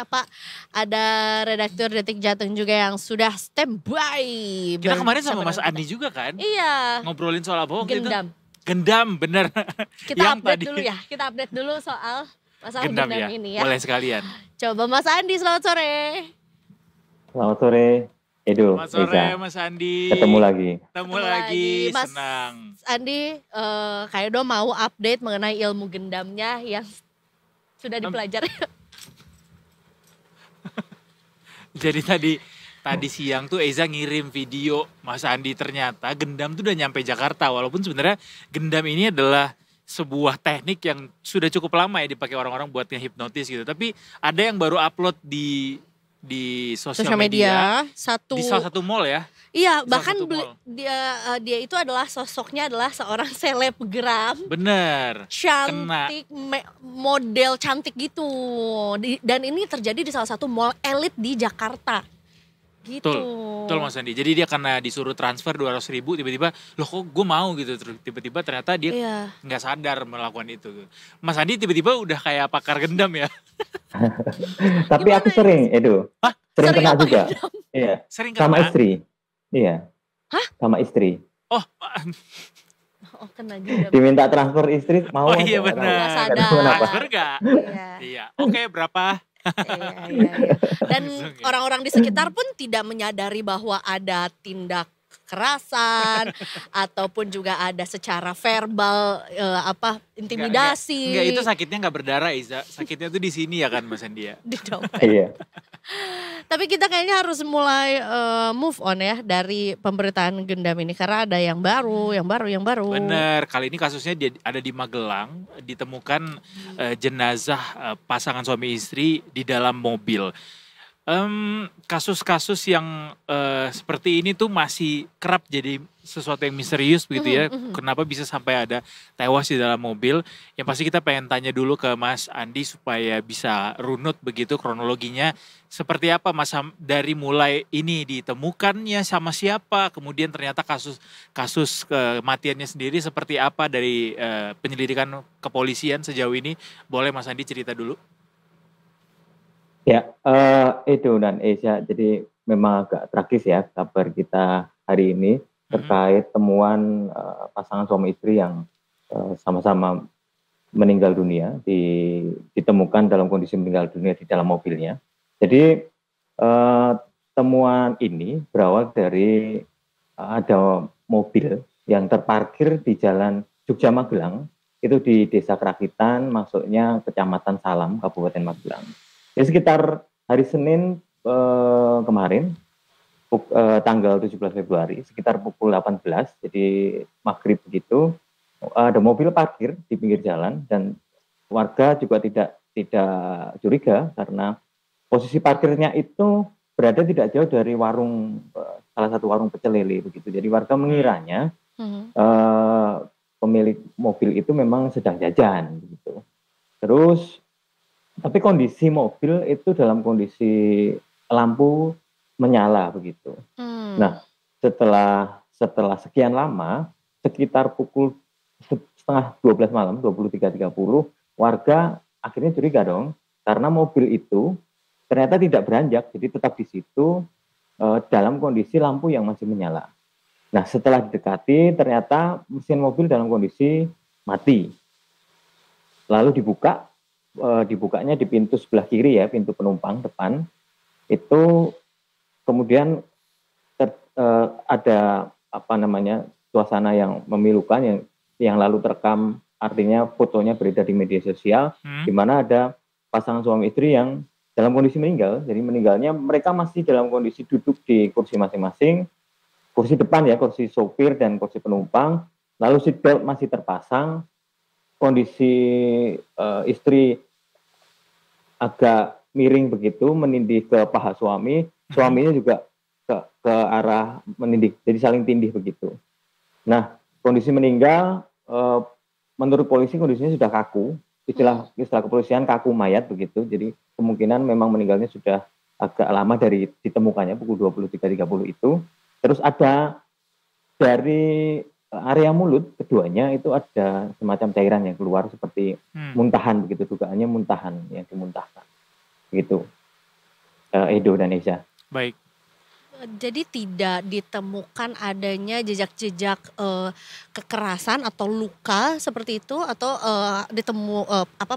ya Pak. Ada redaktur Detik Jateng juga yang sudah standby. Kita kemarin sama bersama Mas dengan Andi kita. juga kan? Iya. Ngobrolin soal apa waktu itu? Gendam. Gendam, bener. Kita Yang update tadi. dulu ya. Kita update dulu soal masalah Gendam gendam ya, ini ya. boleh sekalian. Coba Mas Andi, selamat sore. Selamat sore, Edo, Selamat sore Eza. Mas Andi. Ketemu lagi. Ketemu lagi, Mas senang. Andi, Kak Edo mau update mengenai ilmu gendamnya yang sudah dipelajari. Jadi tadi siang tuh Eza ngirim video Mas Andi, ternyata gendam tuh udah nyampe Jakarta. Walaupun sebenarnya gendam ini adalah sebuah teknik yang sudah cukup lama ya dipakai orang-orang buat ngehipnotis gitu. Tapi ada yang baru upload di sosial media. Di salah satu mall ya. Iya, Di salah bahkan satu mall. dia itu adalah sosoknya adalah seorang selebgram. Bener. Cantik, model cantik gitu. Dan ini terjadi di salah satu mall elit di Jakarta. Gitu. Betul Mas Andi. Jadi dia karena disuruh transfer 200.000, tiba-tiba loh kok gue mau gitu. Tiba-tiba ternyata dia nggak sadar melakukan itu. Mas Andi tiba-tiba udah kayak pakar gendam ya. Tapi aku sering, Edo. Hah? Sering kena juga. Gendam? Iya. Sering Sama kena. istri. Iya. Hah? Sama istri. Oh, kena gendam. Diminta transfer istri, mau. oh iya nggak benar. tahu. Nggak sadar. Nggak tahu kenapa. Transfer gak? Iya. Iya. Oke, berapa? Iya. Dan Langsung ya. orang-orang di sekitar pun tidak menyadari bahwa ada tindak kekerasan ataupun juga ada secara verbal intimidasi. Enggak, itu sakitnya nggak berdarah, Iza. Sakitnya tuh di sini ya kan Mas Andi ya. Di dompet. Iya. Tapi kita kayaknya harus mulai move on ya dari pemberitaan gendam ini karena ada yang baru. Bener, kali ini kasusnya ada di Magelang, ditemukan jenazah pasangan suami istri di dalam mobil. Kasus-kasus yang seperti ini tuh masih kerap jadi sesuatu yang misterius begitu ya. Kenapa bisa sampai ada tewas di dalam mobil? Yang pasti kita pengen tanya dulu ke Mas Andi supaya bisa runut begitu kronologinya. Seperti apa Mas, dari mulai ini ditemukannya sama siapa, kemudian ternyata kasus kematiannya sendiri seperti apa dari penyelidikan kepolisian sejauh ini. Boleh Mas Andi cerita dulu? Ya, Edo dan Eza. Jadi memang agak tragis ya kabar kita hari ini terkait temuan pasangan suami istri yang sama-sama meninggal dunia, ditemukan dalam kondisi meninggal dunia di dalam mobilnya. Jadi temuan ini berawal dari ada mobil yang terparkir di jalan Jogja Magelang, itu di Desa Kerakitan, masuknya Kecamatan Salam, Kabupaten Magelang. Jadi sekitar hari Senin kemarin, tanggal 17 Februari, sekitar pukul 18, jadi maghrib begitu, ada mobil parkir di pinggir jalan dan warga juga tidak curiga karena posisi parkirnya itu berada tidak jauh dari salah satu warung pecel lele begitu. Jadi warga mengiranya pemilik mobil itu memang sedang jajan begitu. Terus tapi kondisi mobil itu dalam kondisi lampu menyala begitu. Nah, setelah sekian lama, sekitar pukul setengah 12 malam, 23.30, warga akhirnya curiga dong, karena mobil itu ternyata tidak beranjak, jadi tetap di situ dalam kondisi lampu yang masih menyala. Nah, setelah didekati, ternyata mesin mobil dalam kondisi mati. Lalu dibukanya di pintu sebelah kiri ya, pintu penumpang depan, itu kemudian ada suasana yang memilukan yang lalu terekam, artinya fotonya beredar di media sosial, di mana ada pasangan suami istri yang dalam kondisi meninggal. Jadi meninggalnya mereka masih dalam kondisi duduk di kursi masing-masing, kursi depan ya, kursi sopir dan kursi penumpang, lalu seatbelt masih terpasang. Kondisi istri agak miring begitu, menindih ke paha suami, suaminya juga ke arah menindih, jadi saling tindih begitu. Nah, kondisi meninggal, menurut polisi kondisinya sudah kaku, istilah kepolisian kaku mayat begitu, jadi kemungkinan memang meninggalnya sudah agak lama dari ditemukannya pukul 23.30 itu. Terus ada dari area mulut keduanya itu ada semacam cairan yang keluar seperti muntahan begitu, dugaannya muntahan yang dimuntahkan gitu. Edo dan Eza. Baik. Jadi tidak ditemukan adanya jejak-jejak kekerasan atau luka seperti itu, atau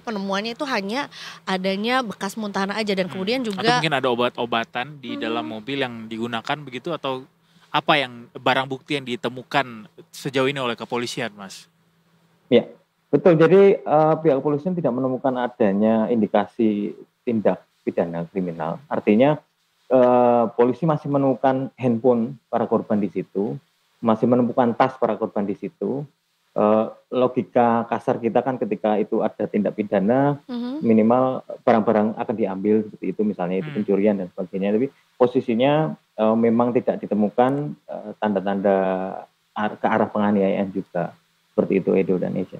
penemuannya itu hanya adanya bekas muntahan aja, dan kemudian Atau juga mungkin ada obat-obatan di dalam mobil yang digunakan begitu, atau apa yang barang bukti yang ditemukan sejauh ini oleh kepolisian, Mas? Ya, betul. Jadi pihak kepolisian tidak menemukan adanya indikasi tindak pidana kriminal. Artinya polisi masih menemukan handphone para korban di situ, masih menemukan tas para korban di situ. Logika kasar kita kan ketika itu ada tindak pidana, minimal barang-barang akan diambil seperti itu, misalnya itu pencurian dan sebagainya. Tapi posisinya memang tidak ditemukan tanda-tanda ke arah penganiayaan juga, seperti itu Edo dan Eza.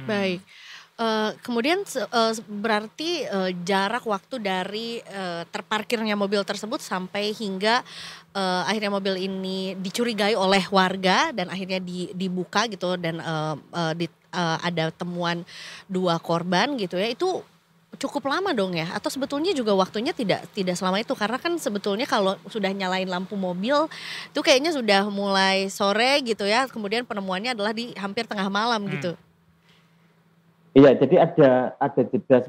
Baik. Kemudian berarti jarak waktu dari terparkirnya mobil tersebut sampai hingga akhirnya mobil ini dicurigai oleh warga dan akhirnya dibuka gitu, dan ada temuan 2 korban gitu ya, itu cukup lama dong ya? Atau sebetulnya juga waktunya tidak selama itu? Karena kan sebetulnya kalau sudah nyalain lampu mobil itu kayaknya sudah mulai sore gitu ya, kemudian penemuannya adalah di hampir tengah malam gitu. Iya, jadi ada jeda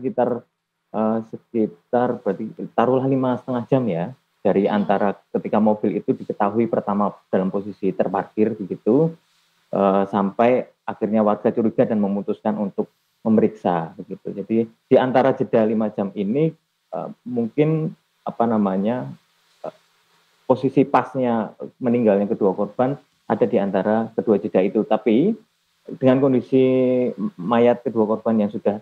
sekitar berarti taruhlah 5,5 jam ya, dari antara ketika mobil itu diketahui pertama dalam posisi terparkir begitu, sampai akhirnya warga curiga dan memutuskan untuk memeriksa begitu. Jadi di antara jeda 5 jam ini mungkin posisi pasnya meninggalnya kedua korban ada di antara kedua jeda itu. Tapi dengan kondisi mayat kedua korban yang sudah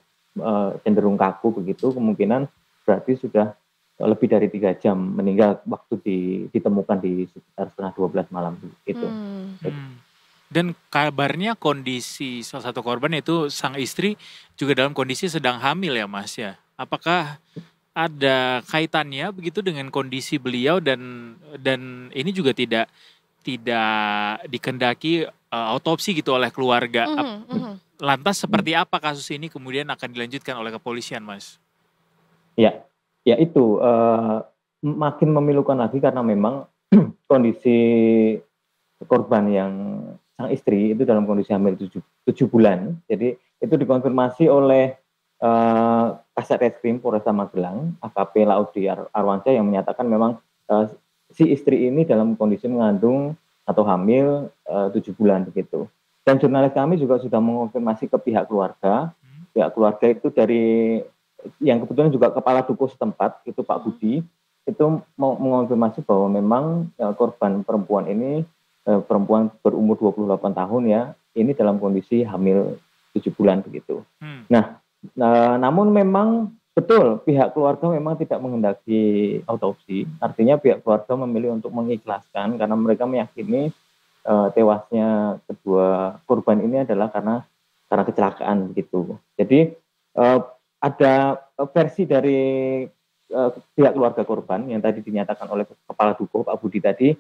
cenderung kaku begitu, kemungkinan berarti sudah lebih dari 3 jam meninggal waktu ditemukan di sekitar setengah 12 malam itu. Dan kabarnya kondisi salah satu korban, yaitu sang istri, juga dalam kondisi sedang hamil ya Mas ya. Apakah ada kaitannya begitu dengan kondisi beliau, dan ini juga tidak dikendaki autopsi gitu oleh keluarga. Lantas seperti apa kasus ini kemudian akan dilanjutkan oleh kepolisian, Mas? Ya itu makin memilukan lagi karena memang kondisi korban yang sang istri itu dalam kondisi hamil 7 bulan. Jadi itu dikonfirmasi oleh Kasat Reskrim Polresta Magelang, AKP Laudi Arwansyah, yang menyatakan memang si istri ini dalam kondisi mengandung atau hamil 7 bulan begitu. Dan jurnalis kami juga sudah mengonfirmasi ke pihak keluarga. Pihak keluarga itu dari yang kebetulan juga kepala dukuh setempat, itu Pak Budi, itu mengonfirmasi bahwa memang korban perempuan ini, perempuan berumur 28 tahun ya, ini dalam kondisi hamil 7 bulan begitu. Nah, namun memang betul pihak keluarga memang tidak menghendaki autopsi. Artinya pihak keluarga memilih untuk mengikhlaskan karena mereka meyakini tewasnya kedua korban ini adalah karena kecelakaan begitu. Jadi ada versi dari pihak keluarga korban yang tadi dinyatakan oleh Kepala Dukuh Pak Budi tadi,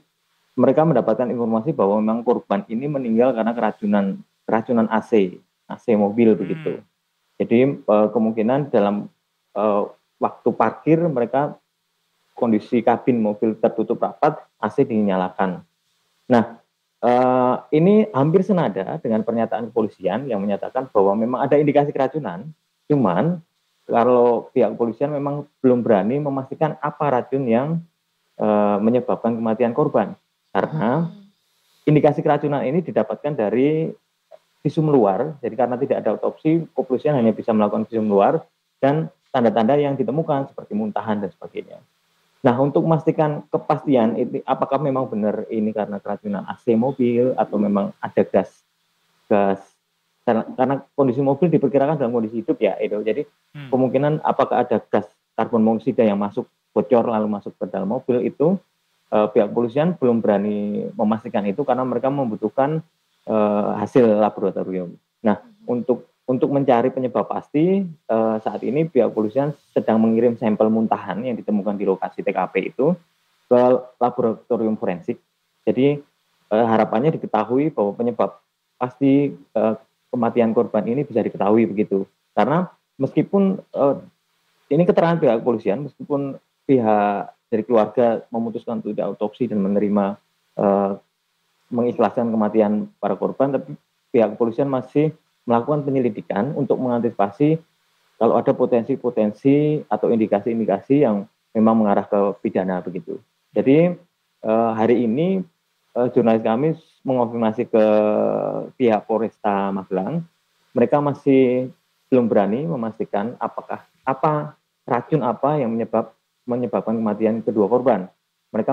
mereka mendapatkan informasi bahwa memang korban ini meninggal karena keracunan AC mobil begitu. Jadi kemungkinan dalam waktu parkir mereka kondisi kabin mobil tertutup rapat, AC dinyalakan. Nah, ini hampir senada dengan pernyataan kepolisian yang menyatakan bahwa memang ada indikasi keracunan, cuman kalau pihak kepolisian memang belum berani memastikan apa racun yang menyebabkan kematian korban, karena indikasi keracunan ini didapatkan dari visum luar. Jadi karena tidak ada autopsi, kepolisian hanya bisa melakukan visum luar dan tanda-tanda yang ditemukan seperti muntahan dan sebagainya. Nah, untuk memastikan kepastian ini apakah memang benar ini karena keracunan AC mobil atau memang ada gas karena kondisi mobil diperkirakan dalam kondisi hidup ya Edo. Jadi kemungkinan apakah ada gas karbon monoksida yang masuk bocor lalu masuk ke dalam mobil itu pihak kepolisian belum berani memastikan itu karena mereka membutuhkan hasil laboratorium. Nah, untuk mencari penyebab pasti, saat ini pihak kepolisian sedang mengirim sampel muntahan yang ditemukan di lokasi TKP itu ke laboratorium forensik. Jadi harapannya diketahui bahwa penyebab pasti kematian korban ini bisa diketahui begitu. Karena meskipun ini keterangan pihak kepolisian, meskipun pihak dari keluarga memutuskan untuk tidak otopsi dan menerima mengikhlaskan kematian para korban, tapi pihak kepolisian masih melakukan penyelidikan untuk mengantisipasi kalau ada potensi-potensi atau indikasi-indikasi yang memang mengarah ke pidana begitu. Jadi hari ini jurnalis kami mengonfirmasi ke pihak Polresta Magelang, mereka masih belum berani memastikan apa racun apa yang menyebabkan kematian kedua korban. Mereka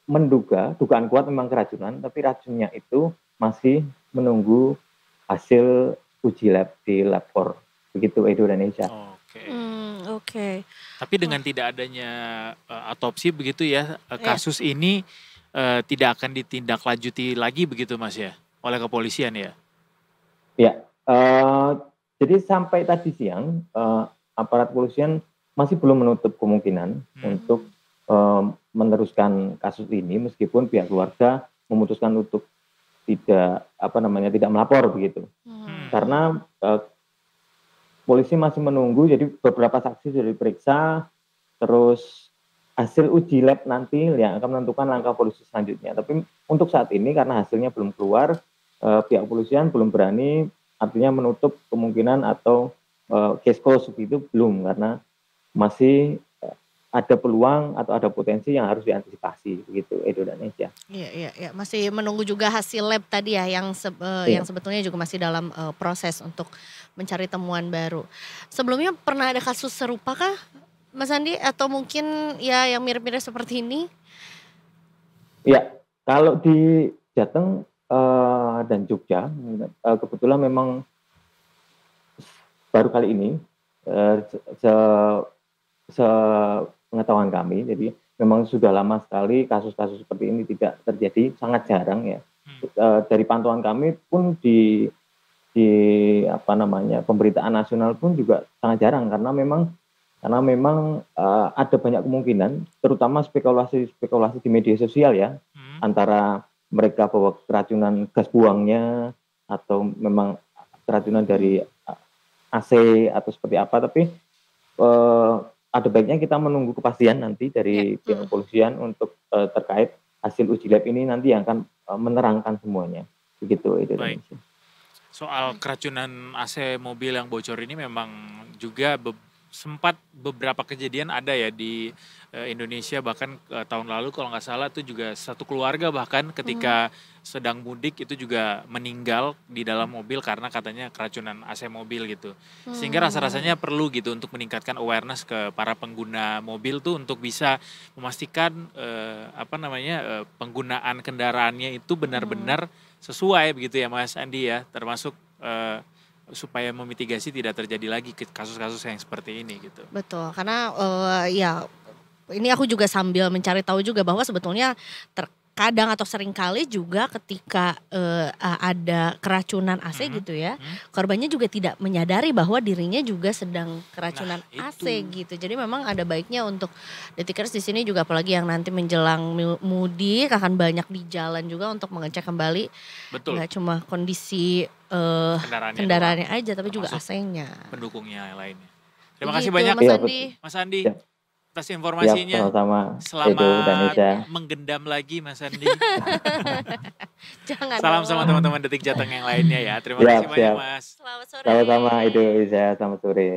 menduga, dugaan kuat memang keracunan, tapi racunnya itu masih menunggu hasil uji lab di Lab4. Begitu Edo Indonesia. Oke. Tapi dengan tidak adanya otopsi begitu ya, kasus ini tidak akan ditindaklanjuti lagi begitu Mas ya, oleh kepolisian ya? Ya, jadi sampai tadi siang aparat kepolisian masih belum menutup kemungkinan untuk meneruskan kasus ini meskipun pihak keluarga memutuskan untuk tidak melapor begitu. Karena polisi masih menunggu, jadi beberapa saksi sudah diperiksa, terus hasil uji lab nanti yang akan menentukan langkah polisi selanjutnya. Tapi untuk saat ini karena hasilnya belum keluar, pihak kepolisian belum berani artinya menutup kemungkinan atau case close begitu belum, karena masih ada peluang atau ada potensi yang harus diantisipasi begitu Edo dan Indonesia. Iya, masih menunggu juga hasil lab tadi ya yang sebetulnya juga masih dalam proses untuk mencari temuan baru. Sebelumnya pernah ada kasus serupa kah Mas Andi atau mungkin ya yang mirip-mirip seperti ini? Ya, kalau di Jateng dan Jogja kebetulan memang baru kali ini pengetahuan kami, jadi memang sudah lama sekali kasus-kasus seperti ini tidak terjadi, sangat jarang ya. Dari pantauan kami pun di pemberitaan nasional pun juga sangat jarang karena memang ada banyak kemungkinan, terutama spekulasi di media sosial ya, antara mereka bawa keracunan gas buangnya atau memang keracunan dari AC atau seperti apa, tapi ada baiknya kita menunggu kepastian nanti dari pihak kepolisian untuk terkait hasil uji lab ini nanti yang akan menerangkan semuanya. Begitu itu. Baik. Soal keracunan AC mobil yang bocor ini memang juga sempat beberapa kejadian ada ya di Indonesia, bahkan tahun lalu kalau nggak salah itu juga satu keluarga bahkan ketika sedang mudik itu juga meninggal di dalam mobil karena katanya keracunan AC mobil gitu. Sehingga rasa-rasanya perlu gitu untuk meningkatkan awareness ke para pengguna mobil tuh untuk bisa memastikan penggunaan kendaraannya itu benar-benar sesuai begitu ya Mas Andi ya, termasuk supaya memitigasi tidak terjadi lagi kasus-kasus yang seperti ini gitu. Betul, karena ini aku juga sambil mencari tahu juga bahwa sebetulnya terkadang atau seringkali juga ketika ada keracunan AC gitu ya, korbannya juga tidak menyadari bahwa dirinya juga sedang keracunan AC gitu. Jadi memang ada baiknya untuk detikers di sini juga, apalagi yang nanti menjelang mudik akan banyak di jalan juga untuk mengecek kembali. Betul. Nggak cuma kondisi kendaraannya aja, tapi juga AC-nya. Pendukungnya yang lainnya. Terima kasih banyak Mas Andi atas informasinya. Selamat menggendam lagi Mas Andi. Jangan. Salam sama teman-teman Detik Jateng yang lainnya ya. Terima kasih banyak Mas. Selamat sore. Sama-sama Edo, selamat sore.